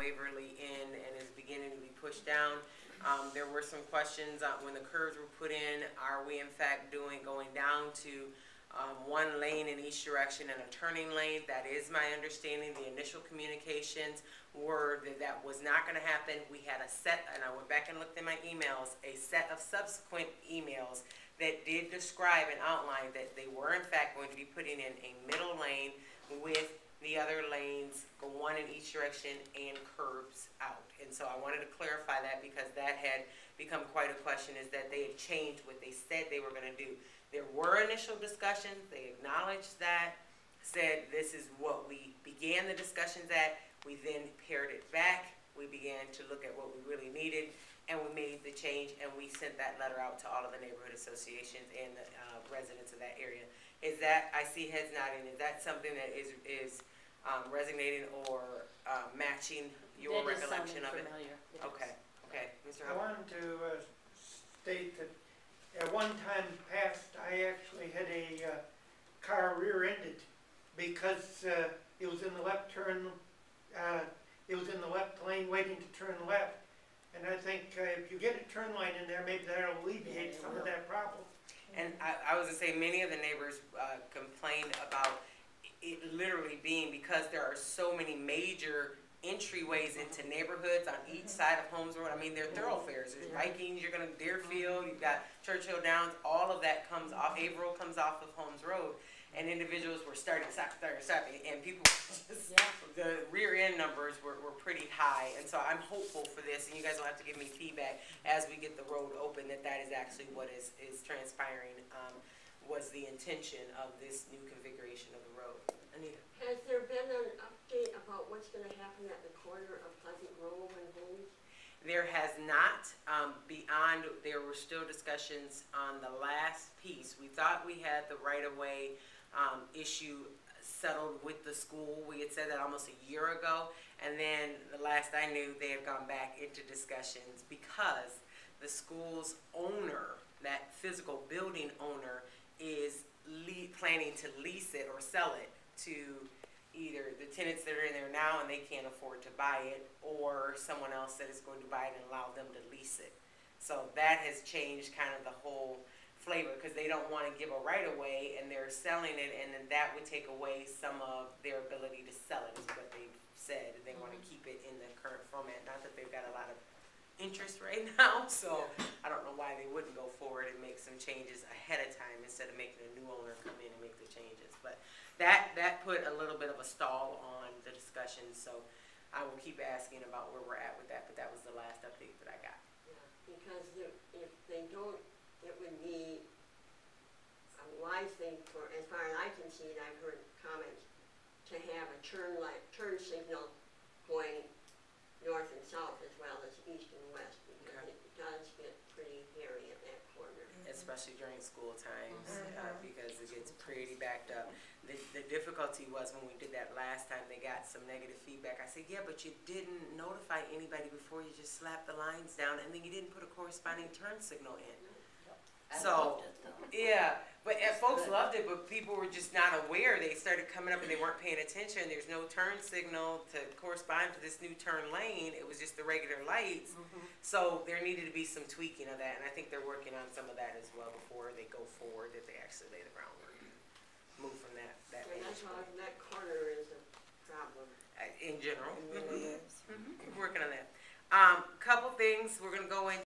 Waverly in and is beginning to be pushed down. There were some questions when the curves were put in. Are we in fact going down to one lane in each direction and a turning lane? That is my understanding. The initial communications were that was not going to happen. We had a set, and I went back and looked in my emails, a set of subsequent emails that did describe and outline that they were in fact going to be putting in a middle lane with the other lanes, go one in each direction, and curbs out. And so I wanted to clarify that because that had become quite a question, is that they had changed what they said they were going to do. There were initial discussions. They acknowledged that, said this is what we began the discussions at. We then pared it back. We began to look at what we really needed, and we made the change, and we sent that letter out to all of the neighborhood associations and the residents of that area. Is that, I see heads nodding, is that something that is resonating or matching your recollection of it? Yes. Okay, okay. Mr. I wanted to state that at one time past, I actually had a car rear-ended because it was in the left turn, it was in the left lane waiting to turn left. And I think if you get a turn line in there, maybe that'll alleviate some of that problem. And I was going to say, many of the neighbors complained about it literally being, because there are so many major entryways into neighborhoods on each side of Holmes Road. I mean, they're thoroughfares. There's Vikings, you're going to Deerfield, you've got Churchill Downs, all of that comes off, Averill comes off of Holmes Road. And individuals were starting, and people just, the rear end numbers were pretty high. And so I'm hopeful for this, and you guys will have to give me feedback as we get the road open, that is actually what is transpiring, was the intention of this new configuration of the road. Anita? Has there been an update about what's going to happen at the corner of Pleasant Grove and Holmes? There has not. Beyond, there were still discussions on the last piece. We thought we had the right-of-way issue settled with the school. We had said that almost a year ago, and then the last I knew, they had gone back into discussions because the school's owner, that physical building owner, is planning to lease it or sell it to either the tenants that are in there now and they can't afford to buy it, or someone else that is going to buy it and allow them to lease it. So that has changed kind of the whole flavor, because they don't want to give a right-of-way and they're selling it, and then that would take away some of their ability to sell it, is what they've said. They want to keep it in the current format. Not that they've got a lot of interest right now, so I don't know why they wouldn't go forward and make some changes ahead of time instead of making a new owner come in and make the changes. But that put a little bit of a stall on the discussion, so I will keep asking about where we're at with that, but that was the last update that I got. Yeah, because if they don't, it would be a wise thing, for as far as I can see, and I've heard comments, to have a turn signal going north and south as well as east and west, because it does get pretty hairy at that corner. Especially during school times, because it gets pretty backed up. The difficulty was when we did that last time, they got some negative feedback. I said, yeah, but you didn't notify anybody before, you just slapped the lines down, and then you didn't put a corresponding turn signal in. So, yeah, but folks loved it, but people were just not aware. They started coming up and they weren't paying attention. There's no turn signal to correspond to this new turn lane. It was just the regular lights. So there needed to be some tweaking of that, and I think they're working on some of that as well before they go forward, that they actually lay the groundwork. Move from that. And that's why that corner is a problem. In general. It really is. Working on that. Couple things. We're going to go in.